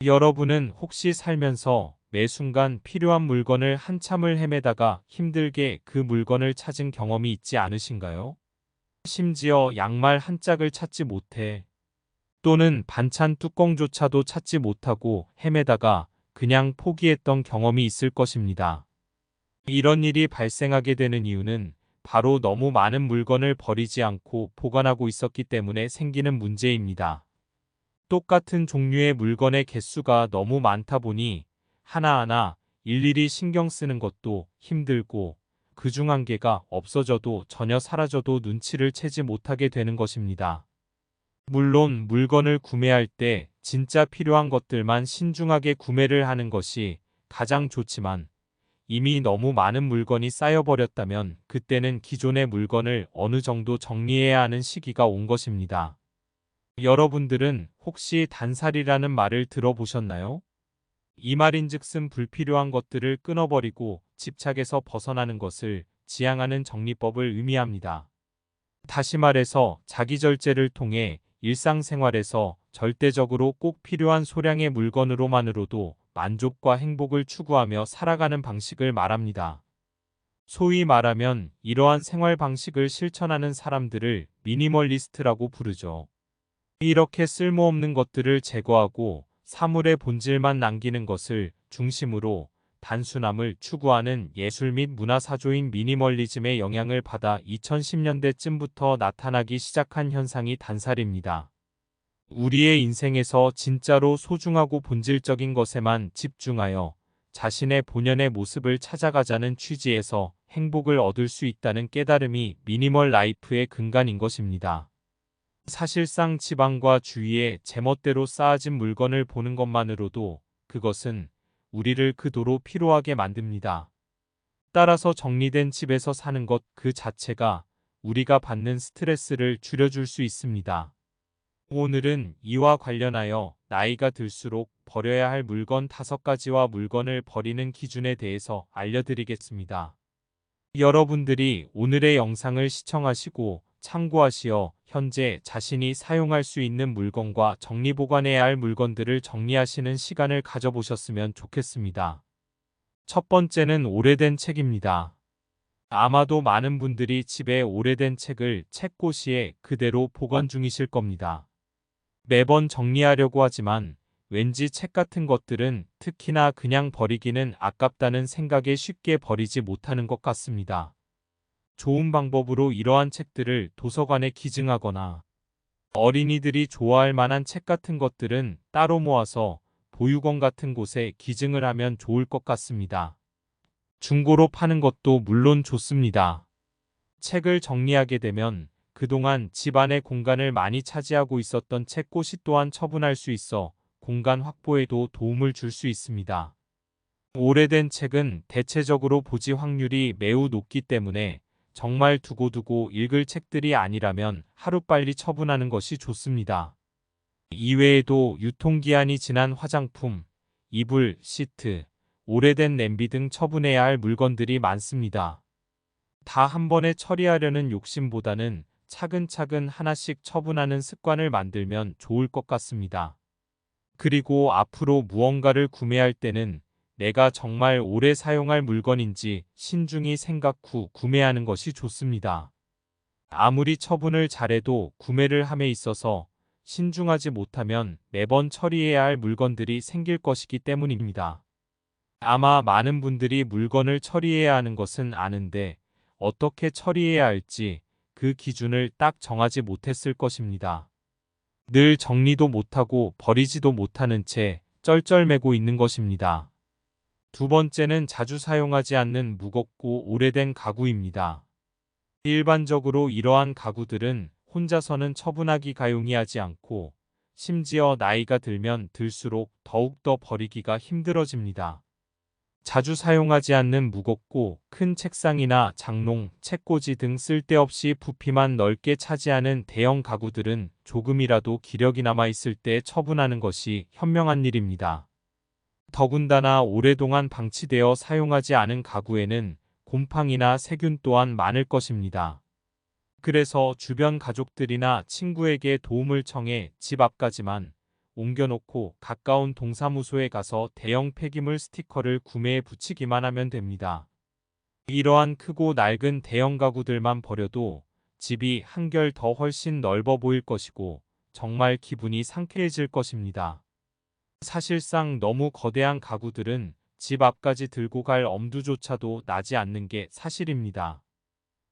여러분은 혹시 살면서 매 순간 필요한 물건을 한참을 헤매다가 힘들게 그 물건을 찾은 경험이 있지 않으신가요? 심지어 양말 한 짝을 찾지 못해 또는 반찬 뚜껑조차도 찾지 못하고 헤매다가 그냥 포기했던 경험이 있을 것입니다. 이런 일이 발생하게 되는 이유는 바로 너무 많은 물건을 버리지 않고 보관하고 있었기 때문에 생기는 문제입니다. 똑같은 종류의 물건의 개수가 너무 많다 보니 하나하나 일일이 신경 쓰는 것도 힘들고 그중 한 개가 없어져도 전혀 사라져도 눈치를 채지 못하게 되는 것입니다. 물론 물건을 구매할 때 진짜 필요한 것들만 신중하게 구매를 하는 것이 가장 좋지만 이미 너무 많은 물건이 쌓여버렸다면 그때는 기존의 물건을 어느 정도 정리해야 하는 시기가 온 것입니다. 여러분들은 혹시 단살이라는 말을 들어보셨나요? 이 말인즉슨 불필요한 것들을 끊어버리고 집착에서 벗어나는 것을 지향하는 정리법을 의미합니다. 다시 말해서 자기절제를 통해 일상생활에서 절대적으로 꼭 필요한 소량의 물건으로만으로도 만족과 행복을 추구하며 살아가는 방식을 말합니다. 소위 말하면 이러한 생활 방식을 실천하는 사람들을 미니멀리스트라고 부르죠. 이렇게 쓸모없는 것들을 제거하고 사물의 본질만 남기는 것을 중심으로 단순함을 추구하는 예술 및 문화사조인 미니멀리즘의 영향을 받아 2010년대쯤부터 나타나기 시작한 현상이 단살입니다. 우리의 인생에서 진짜로 소중하고 본질적인 것에만 집중하여 자신의 본연의 모습을 찾아가자는 취지에서 행복을 얻을 수 있다는 깨달음이 미니멀 라이프의 근간인 것입니다. 사실상 집안과 주위에 제멋대로 쌓아진 물건을 보는 것만으로도 그것은 우리를 극도로 피로하게 만듭니다. 따라서 정리된 집에서 사는 것 그 자체가 우리가 받는 스트레스를 줄여줄 수 있습니다. 오늘은 이와 관련하여 나이가 들수록 버려야 할 물건 5가지와 물건을 버리는 기준에 대해서 알려드리겠습니다. 여러분들이 오늘의 영상을 시청하시고 참고하시어 현재 자신이 사용할 수 있는 물건과 정리보관해야 할 물건들을 정리하시는 시간을 가져보셨으면 좋겠습니다. 첫 번째는 오래된 책입니다. 아마도 많은 분들이 집에 오래된 책을 책꽂이에 그대로 보관 중이실 겁니다. 매번 정리하려고 하지만 왠지 책 같은 것들은 특히나 그냥 버리기는 아깝다는 생각에 쉽게 버리지 못하는 것 같습니다. 좋은 방법으로 이러한 책들을 도서관에 기증하거나 어린이들이 좋아할 만한 책 같은 것들은 따로 모아서 보육원 같은 곳에 기증을 하면 좋을 것 같습니다. 중고로 파는 것도 물론 좋습니다. 책을 정리하게 되면 그동안 집안의 공간을 많이 차지하고 있었던 책꽂이 또한 처분할 수 있어 공간 확보에도 도움을 줄 수 있습니다. 오래된 책은 대체적으로 보지 확률이 매우 높기 때문에 정말 두고두고 읽을 책들이 아니라면 하루빨리 처분하는 것이 좋습니다. 이외에도 유통기한이 지난 화장품, 이불, 시트, 오래된 냄비 등 처분해야 할 물건들이 많습니다. 다 한 번에 처리하려는 욕심보다는 차근차근 하나씩 처분하는 습관을 만들면 좋을 것 같습니다. 그리고 앞으로 무언가를 구매할 때는 내가 정말 오래 사용할 물건인지 신중히 생각 후 구매하는 것이 좋습니다. 아무리 처분을 잘해도 구매를 함에 있어서 신중하지 못하면 매번 처리해야 할 물건들이 생길 것이기 때문입니다. 아마 많은 분들이 물건을 처리해야 하는 것은 아는데 어떻게 처리해야 할지 그 기준을 딱 정하지 못했을 것입니다. 늘 정리도 못하고 버리지도 못하는 채 쩔쩔매고 있는 것입니다. 두 번째는 자주 사용하지 않는 무겁고 오래된 가구입니다. 일반적으로 이러한 가구들은 혼자서는 처분하기가 용이하지 않고 심지어 나이가 들면 들수록 더욱더 버리기가 힘들어집니다. 자주 사용하지 않는 무겁고 큰 책상이나 장롱, 책꽂이 등 쓸데없이 부피만 넓게 차지하는 대형 가구들은 조금이라도 기력이 남아 있을 때 처분하는 것이 현명한 일입니다. 더군다나 오랫동안 방치되어 사용하지 않은 가구에는 곰팡이나 세균 또한 많을 것입니다. 그래서 주변 가족들이나 친구에게 도움을 청해 집 앞까지만 옮겨놓고 가까운 동사무소에 가서 대형 폐기물 스티커를 구매해 붙이기만 하면 됩니다. 이러한 크고 낡은 대형 가구들만 버려도 집이 한결 더 훨씬 넓어 보일 것이고 정말 기분이 상쾌해질 것입니다. 사실상 너무 거대한 가구들은 집 앞까지 들고 갈 엄두조차도 나지 않는 게 사실입니다.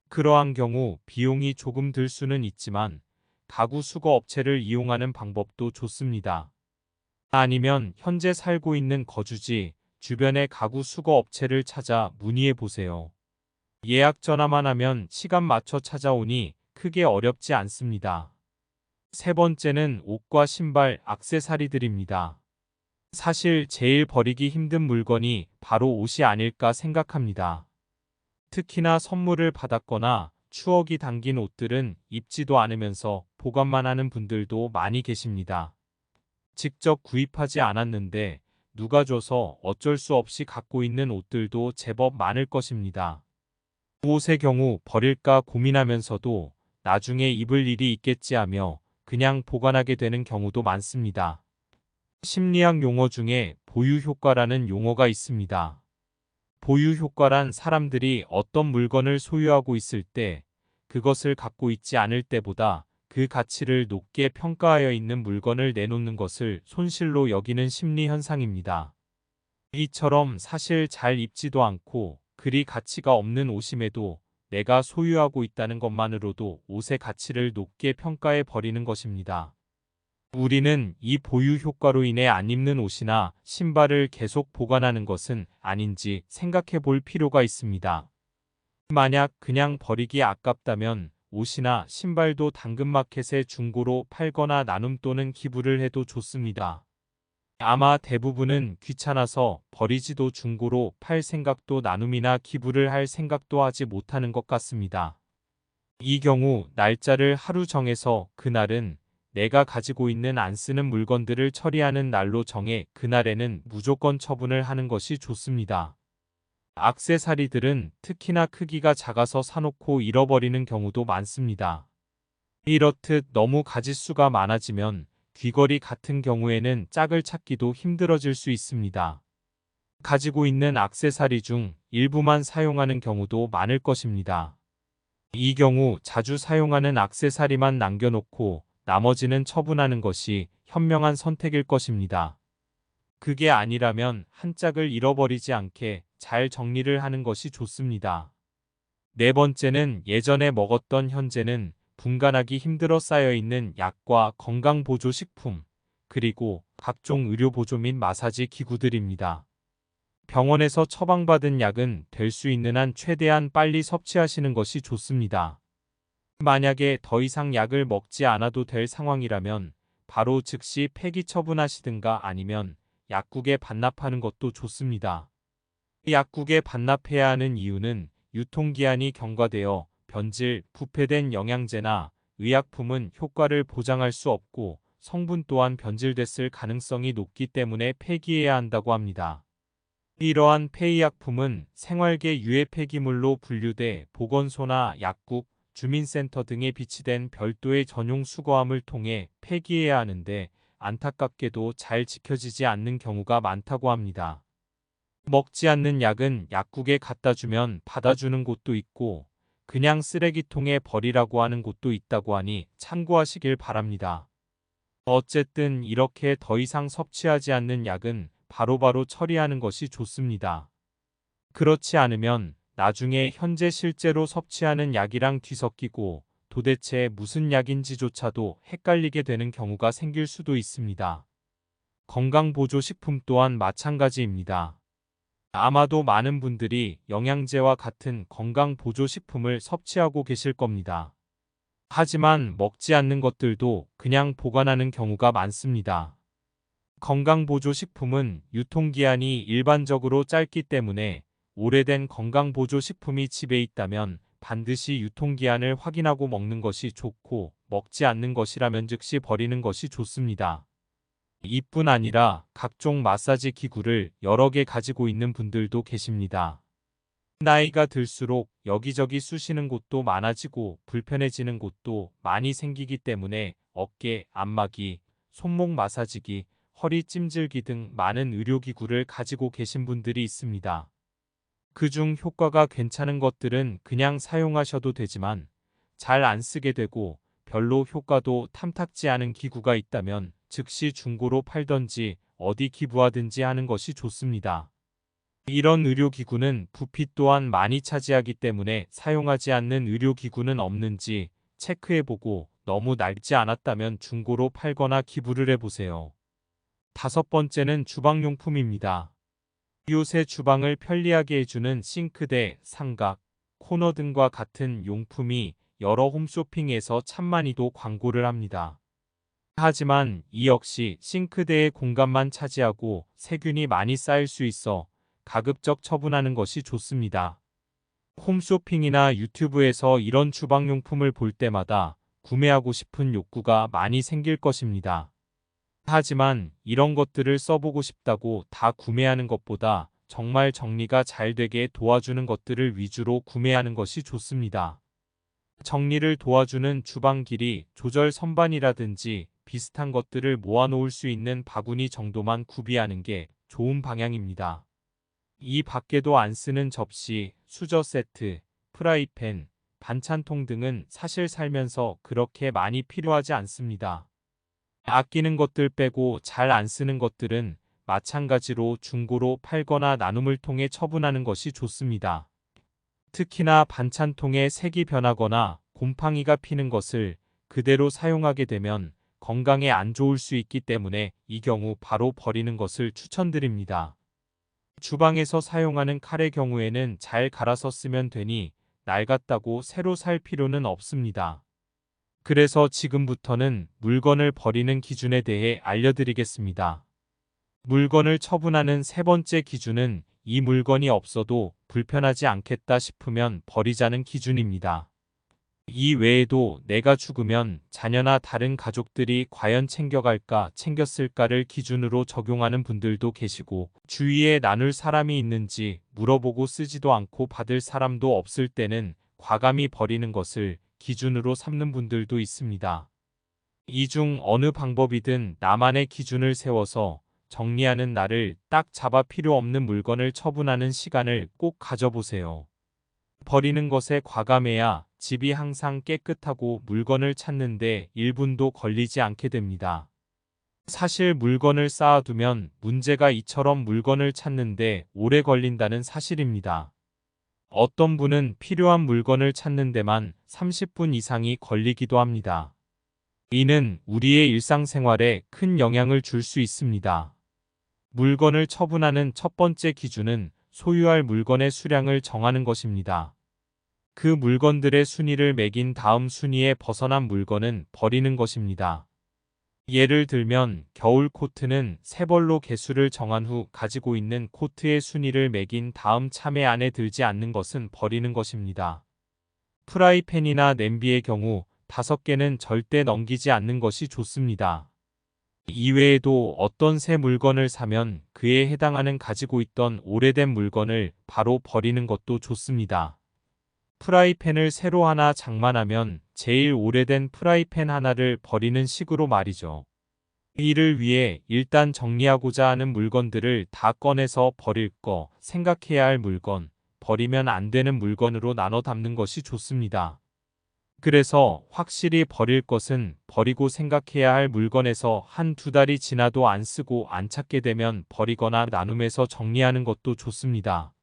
그러한 경우 비용이 조금 들 수는 있지만 가구 수거 업체를 이용하는 방법도 좋습니다. 아니면 현재 살고 있는 거주지 주변의 가구 수거 업체를 찾아 문의해 보세요. 예약 전화만 하면 시간 맞춰 찾아오니 크게 어렵지 않습니다. 세 번째는 옷과 신발, 액세서리들입니다. 사실 제일 버리기 힘든 물건이 바로 옷이 아닐까 생각합니다. 특히나 선물을 받았거나 추억이 담긴 옷들은 입지도 않으면서 보관만 하는 분들도 많이 계십니다. 직접 구입하지 않았는데 누가 줘서 어쩔 수 없이 갖고 있는 옷들도 제법 많을 것입니다. 옷의 경우 버릴까 고민하면서도 나중에 입을 일이 있겠지 하며 그냥 보관하게 되는 경우도 많습니다. 심리학 용어 중에 보유 효과라는 용어가 있습니다. 보유 효과란 사람들이 어떤 물건을 소유하고 있을 때 그것을 갖고 있지 않을 때보다 그 가치를 높게 평가하여 있는 물건을 내놓는 것을 손실로 여기는 심리 현상입니다. 이처럼 사실 잘 입지도 않고 그리 가치가 없는 옷임에도 내가 소유하고 있다는 것만으로도 옷의 가치를 높게 평가해 버리는 것입니다. 우리는 이 보유 효과로 인해 안 입는 옷이나 신발을 계속 보관하는 것은 아닌지 생각해 볼 필요가 있습니다. 만약 그냥 버리기 아깝다면 옷이나 신발도 당근마켓에 중고로 팔거나 나눔 또는 기부를 해도 좋습니다. 아마 대부분은 귀찮아서 버리지도 중고로 팔 생각도 나눔이나 기부를 할 생각도 하지 못하는 것 같습니다. 이 경우 날짜를 하루 정해서 그날은 내가 가지고 있는 안 쓰는 물건들을 처리하는 날로 정해 그날에는 무조건 처분을 하는 것이 좋습니다. 액세서리들은 특히나 크기가 작아서 사놓고 잃어버리는 경우도 많습니다. 이렇듯 너무 가짓수가 많아지면 귀걸이 같은 경우에는 짝을 찾기도 힘들어질 수 있습니다. 가지고 있는 액세서리 중 일부만 사용하는 경우도 많을 것입니다. 이 경우 자주 사용하는 액세서리만 남겨놓고 나머지는 처분하는 것이 현명한 선택일 것입니다. 그게 아니라면 한 짝을 잃어버리지 않게 잘 정리를 하는 것이 좋습니다. 네 번째는 예전에 먹었던 현재는 분간하기 힘들어 쌓여있는 약과 건강보조식품, 그리고 각종 의료보조 및 마사지 기구들입니다. 병원에서 처방받은 약은 될 수 있는 한 최대한 빨리 섭취하시는 것이 좋습니다. 만약에 더 이상 약을 먹지 않아도 될 상황이라면 바로 즉시 폐기 처분하시든가 아니면 약국에 반납하는 것도 좋습니다. 약국에 반납해야 하는 이유는 유통기한이 경과되어 변질, 부패된 영양제나 의약품은 효과를 보장할 수 없고 성분 또한 변질됐을 가능성이 높기 때문에 폐기해야 한다고 합니다. 이러한 폐의약품은 생활계 유해 폐기물로 분류돼 보건소나 약국, 주민센터 등에 비치된 별도의 전용 수거함을 통해 폐기해야 하는데 안타깝게도 잘 지켜지지 않는 경우가 많다고 합니다. 먹지 않는 약은 약국에 갖다 주면 받아주는 곳도 있고 그냥 쓰레기통에 버리라고 하는 곳도 있다고 하니 참고하시길 바랍니다. 어쨌든 이렇게 더 이상 섭취하지 않는 약은 바로바로 처리하는 것이 좋습니다. 그렇지 않으면 나중에 현재 실제로 섭취하는 약이랑 뒤섞이고 도대체 무슨 약인지조차도 헷갈리게 되는 경우가 생길 수도 있습니다. 건강보조식품 또한 마찬가지입니다. 아마도 많은 분들이 영양제와 같은 건강보조식품을 섭취하고 계실 겁니다. 하지만 먹지 않는 것들도 그냥 보관하는 경우가 많습니다. 건강보조식품은 유통기한이 일반적으로 짧기 때문에 오래된 건강보조식품이 집에 있다면 반드시 유통기한을 확인하고 먹는 것이 좋고 먹지 않는 것이라면 즉시 버리는 것이 좋습니다. 이뿐 아니라 각종 마사지 기구를 여러 개 가지고 있는 분들도 계십니다. 나이가 들수록 여기저기 쑤시는 곳도 많아지고 불편해지는 곳도 많이 생기기 때문에 어깨, 안마기, 손목 마사지기, 허리 찜질기 등 많은 의료기구를 가지고 계신 분들이 있습니다. 그중 효과가 괜찮은 것들은 그냥 사용하셔도 되지만 잘 안 쓰게 되고 별로 효과도 탐탁지 않은 기구가 있다면 즉시 중고로 팔던지 어디 기부하든지 하는 것이 좋습니다. 이런 의료기구는 부피 또한 많이 차지하기 때문에 사용하지 않는 의료기구는 없는지 체크해보고 너무 낡지 않았다면 중고로 팔거나 기부를 해보세요. 다섯 번째는 주방용품입니다. 요새 주방을 편리하게 해주는 싱크대, 상각, 코너 등과 같은 용품이 여러 홈쇼핑에서 참 많이도 광고를 합니다. 하지만 이 역시 싱크대의 공간만 차지하고 세균이 많이 쌓일 수 있어 가급적 처분하는 것이 좋습니다. 홈쇼핑이나 유튜브에서 이런 주방용품을 볼 때마다 구매하고 싶은 욕구가 많이 생길 것입니다. 하지만 이런 것들을 써보고 싶다고 다 구매하는 것보다 정말 정리가 잘 되게 도와주는 것들을 위주로 구매하는 것이 좋습니다. 정리를 도와주는 주방 길이 조절 선반이라든지 비슷한 것들을 모아놓을 수 있는 바구니 정도만 구비하는 게 좋은 방향입니다. 이 밖에도 안 쓰는 접시, 수저 세트, 프라이팬, 반찬통 등은 사실 살면서 그렇게 많이 필요하지 않습니다. 아끼는 것들 빼고 잘 안 쓰는 것들은 마찬가지로 중고로 팔거나 나눔을 통해 처분하는 것이 좋습니다. 특히나 반찬통에 색이 변하거나 곰팡이가 피는 것을 그대로 사용하게 되면 건강에 안 좋을 수 있기 때문에 이 경우 바로 버리는 것을 추천드립니다. 주방에서 사용하는 칼의 경우에는 잘 갈아서 쓰면 되니 낡았다고 새로 살 필요는 없습니다. 그래서 지금부터는 물건을 버리는 기준에 대해 알려드리겠습니다. 물건을 처분하는 세 번째 기준은 이 물건이 없어도 불편하지 않겠다 싶으면 버리자는 기준입니다. 이 외에도 내가 죽으면 자녀나 다른 가족들이 과연 챙겨갈까 챙겼을까를 기준으로 적용하는 분들도 계시고 주위에 나눌 사람이 있는지 물어보고 쓰지도 않고 받을 사람도 없을 때는 과감히 버리는 것을 기준으로 삼는 분들도 있습니다. 이 중 어느 방법이든 나만의 기준을 세워서 정리하는 날을 딱 잡아 필요 없는 물건을 처분하는 시간을 꼭 가져보세요. 버리는 것에 과감해야 집이 항상 깨끗하고 물건을 찾는데 1분도 걸리지 않게 됩니다. 사실 물건을 쌓아두면 문제가 이처럼 물건을 찾는데 오래 걸린다는 사실입니다. 어떤 분은 필요한 물건을 찾는 데만 30분 이상이 걸리기도 합니다. 이는 우리의 일상생활에 큰 영향을 줄 수 있습니다. 물건을 처분하는 첫 번째 기준은 소유할 물건의 수량을 정하는 것입니다. 그 물건들의 순위를 매긴 다음 순위에 벗어난 물건은 버리는 것입니다. 예를 들면 겨울 코트는 세 벌로 개수를 정한 후 가지고 있는 코트의 순위를 매긴 다음 참에 안에 들지 않는 것은 버리는 것입니다. 프라이팬이나 냄비의 경우 5개는 절대 넘기지 않는 것이 좋습니다. 이외에도 어떤 새 물건을 사면 그에 해당하는 가지고 있던 오래된 물건을 바로 버리는 것도 좋습니다. 프라이팬을 새로 하나 장만하면 제일 오래된 프라이팬 하나를 버리는 식으로 말이죠. 이를 위해 일단 정리하고자 하는 물건들을 다 꺼내서 버릴 거, 생각해야 할 물건, 버리면 안 되는 물건으로 나눠 담는 것이 좋습니다. 그래서 확실히 버릴 것은 버리고 생각해야 할 물건에서 한두 달이 지나도 안 쓰고 안 찾게 되면 버리거나 나눔해서 정리하는 것도 좋습니다.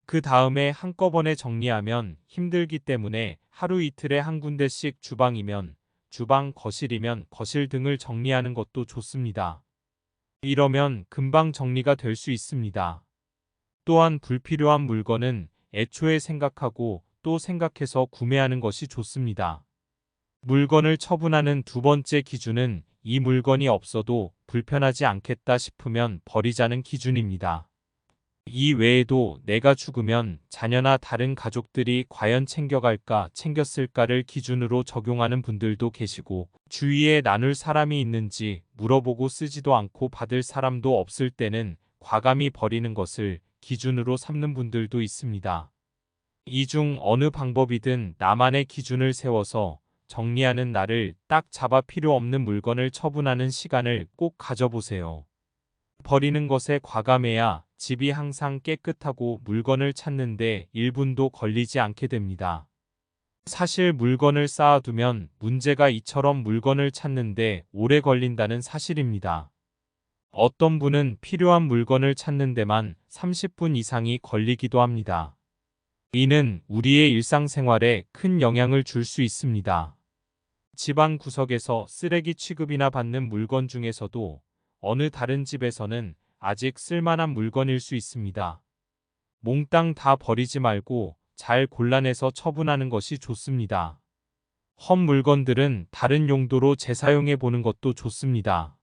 그 다음에 한꺼번에 정리하면 힘들기 때문에 하루 이틀에 한 군데씩 주방이면 주방, 거실이면 거실 등을 정리하는 것도 좋습니다. 이러면 금방 정리가 될 수 있습니다. 또한 불필요한 물건은 애초에 생각하고 또 생각해서 구매하는 것이 좋습니다. 물건을 처분하는 두 번째 기준은 이 물건이 없어도 불편하지 않겠다 싶으면 버리자는 기준입니다. 이 외에도 내가 죽으면 자녀나 다른 가족들이 과연 챙겨갈까 챙겼을까를 기준으로 적용하는 분들도 계시고 주위에 나눌 사람이 있는지 물어보고 쓰지도 않고 받을 사람도 없을 때는 과감히 버리는 것을 기준으로 삼는 분들도 있습니다. 이 중 어느 방법이든 나만의 기준을 세워서 정리하는 날을 딱 잡아 필요 없는 물건을 처분하는 시간을 꼭 가져보세요. 버리는 것에 과감해야 집이 항상 깨끗하고 물건을 찾는데 1분도 걸리지 않게 됩니다. 사실 물건을 쌓아두면 문제가 이처럼 물건을 찾는데 오래 걸린다는 사실입니다. 어떤 분은 필요한 물건을 찾는 데만 30분 이상이 걸리기도 합니다. 이는 우리의 일상생활에 큰 영향을 줄 수 있습니다. 집안 구석에서 쓰레기 취급이나 받는 물건 중에서도 어느 다른 집에서는 아직 쓸만한 물건일 수 있습니다. 몽땅 다 버리지 말고 잘 골라내서 처분하는 것이 좋습니다. 헛 물건들은 다른 용도로 재사용해 보는 것도 좋습니다.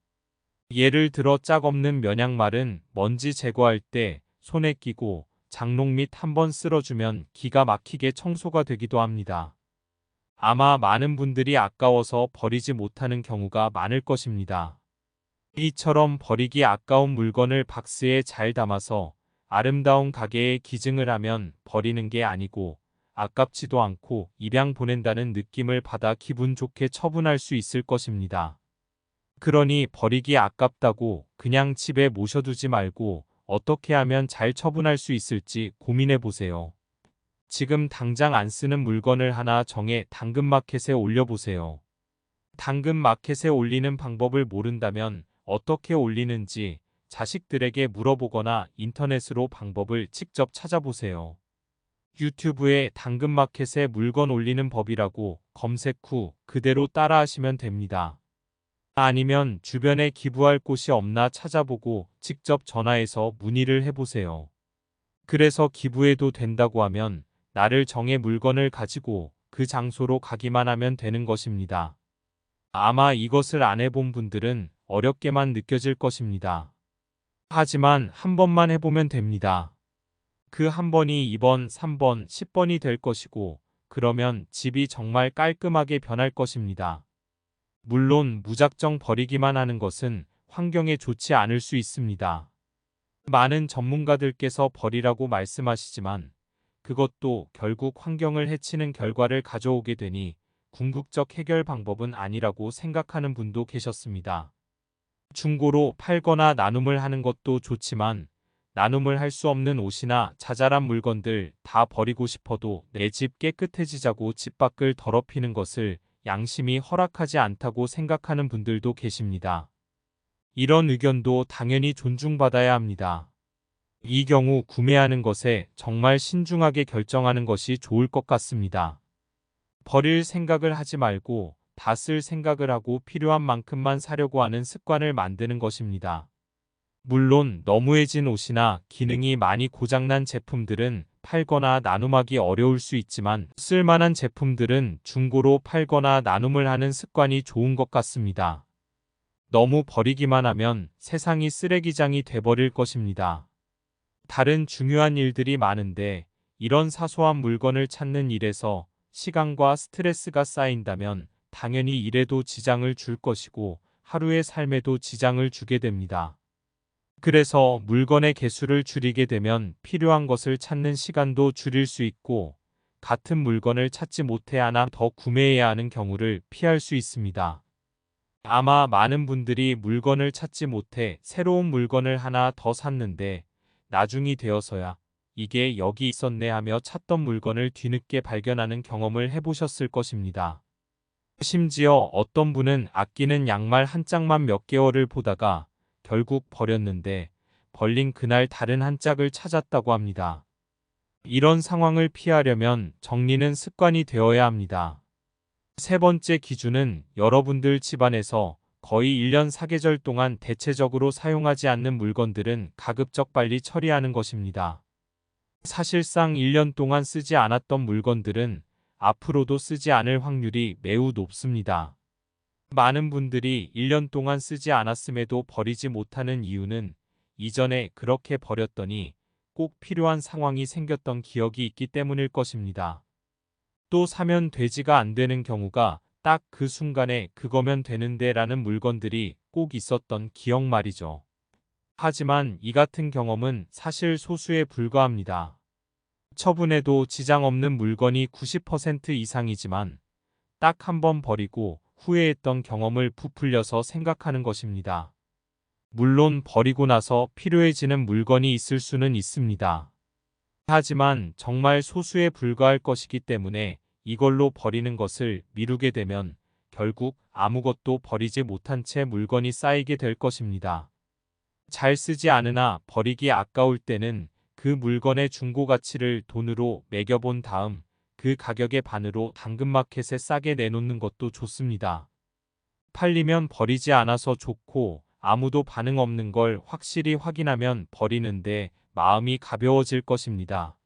예를 들어 짝 없는 면양말은 먼지 제거할 때 손에 끼고 장롱 밑 한번 쓸어주면 기가 막히게 청소가 되기도 합니다. 아마 많은 분들이 아까워서 버리지 못하는 경우가 많을 것입니다. 이처럼 버리기 아까운 물건을 박스에 잘 담아서 아름다운 가게에 기증을 하면 버리는 게 아니고 아깝지도 않고 입양 보낸다는 느낌을 받아 기분 좋게 처분할 수 있을 것입니다. 그러니 버리기 아깝다고 그냥 집에 모셔두지 말고 어떻게 하면 잘 처분할 수 있을지 고민해 보세요. 지금 당장 안 쓰는 물건을 하나 정해 당근마켓에 올려보세요. 당근마켓에 올리는 방법을 모른다면 어떻게 올리는지 자식들에게 물어보거나 인터넷으로 방법을 직접 찾아보세요. 유튜브에 당근마켓에 물건 올리는 법이라고 검색 후 그대로 따라하시면 됩니다. 아니면 주변에 기부할 곳이 없나 찾아보고 직접 전화해서 문의를 해보세요. 그래서 기부해도 된다고 하면 날을 정해 물건을 가지고 그 장소로 가기만 하면 되는 것입니다. 아마 이것을 안 해본 분들은 어렵게만 느껴질 것입니다. 하지만 한 번만 해보면 됩니다. 그 한 번이 2번, 3번, 10번이 될 것이고 그러면 집이 정말 깔끔하게 변할 것입니다. 물론 무작정 버리기만 하는 것은 환경에 좋지 않을 수 있습니다. 많은 전문가들께서 버리라고 말씀하시지만 그것도 결국 환경을 해치는 결과를 가져오게 되니 궁극적 해결 방법은 아니라고 생각하는 분도 계셨습니다. 중고로 팔거나 나눔을 하는 것도 좋지만 나눔을 할 수 없는 옷이나 자잘한 물건들 다 버리고 싶어도 내 집 깨끗해지자고 집 밖을 더럽히는 것을 양심이 허락하지 않다고 생각하는 분들도 계십니다. 이런 의견도 당연히 존중받아야 합니다. 이 경우 구매하는 것에 정말 신중하게 결정하는 것이 좋을 것 같습니다. 버릴 생각을 하지 말고 다 쓸 생각을 하고 필요한 만큼만 사려고 하는 습관을 만드는 것입니다. 물론 너무해진 옷이나 기능이 많이 고장난 제품들은 팔거나 나눔하기 어려울 수 있지만 쓸만한 제품들은 중고로 팔거나 나눔을 하는 습관이 좋은 것 같습니다. 너무 버리기만 하면 세상이 쓰레기장이 돼버릴 것입니다. 다른 중요한 일들이 많은데 이런 사소한 물건을 찾는 일에서 시간과 스트레스가 쌓인다면 당연히 일에도 지장을 줄 것이고 하루의 삶에도 지장을 주게 됩니다. 그래서 물건의 개수를 줄이게 되면 필요한 것을 찾는 시간도 줄일 수 있고 같은 물건을 찾지 못해 하나 더 구매해야 하는 경우를 피할 수 있습니다. 아마 많은 분들이 물건을 찾지 못해 새로운 물건을 하나 더 샀는데 나중이 되어서야 이게 여기 있었네 하며 찾던 물건을 뒤늦게 발견하는 경험을 해보셨을 것입니다. 심지어 어떤 분은 아끼는 양말 한 짝만 몇 개월을 보다가 결국 버렸는데 벌린 그날 다른 한 짝을 찾았다고 합니다. 이런 상황을 피하려면 정리는 습관이 되어야 합니다. 세 번째 기준은 여러분들 집안에서 거의 1년 사계절 동안 대체적으로 사용하지 않는 물건들은 가급적 빨리 처리하는 것입니다. 사실상 1년 동안 쓰지 않았던 물건들은 앞으로도 쓰지 않을 확률이 매우 높습니다. 많은 분들이 1년 동안 쓰지 않았음에도 버리지 못하는 이유는 이전에 그렇게 버렸더니 꼭 필요한 상황이 생겼던 기억이 있기 때문일 것입니다. 또 사면 되지가 안 되는 경우가 딱 그 순간에 그거면 되는데 라는 물건들이 꼭 있었던 기억 말이죠. 하지만 이 같은 경험은 사실 소수에 불과합니다. 처분해도 지장 없는 물건이 90% 이상이지만 딱 한 번 버리고 후회했던 경험을 부풀려서 생각하는 것입니다. 물론 버리고 나서 필요해지는 물건이 있을 수는 있습니다. 하지만 정말 소수에 불과할 것이기 때문에 이걸로 버리는 것을 미루게 되면 결국 아무것도 버리지 못한 채 물건이 쌓이게 될 것입니다. 잘 쓰지 않으나 버리기 아까울 때는 그 물건의 중고 가치를 돈으로 매겨본 다음 그 가격의 반으로 당근마켓에 싸게 내놓는 것도 좋습니다. 팔리면 버리지 않아서 좋고 아무도 반응 없는 걸 확실히 확인하면 버리는데 마음이 가벼워질 것입니다.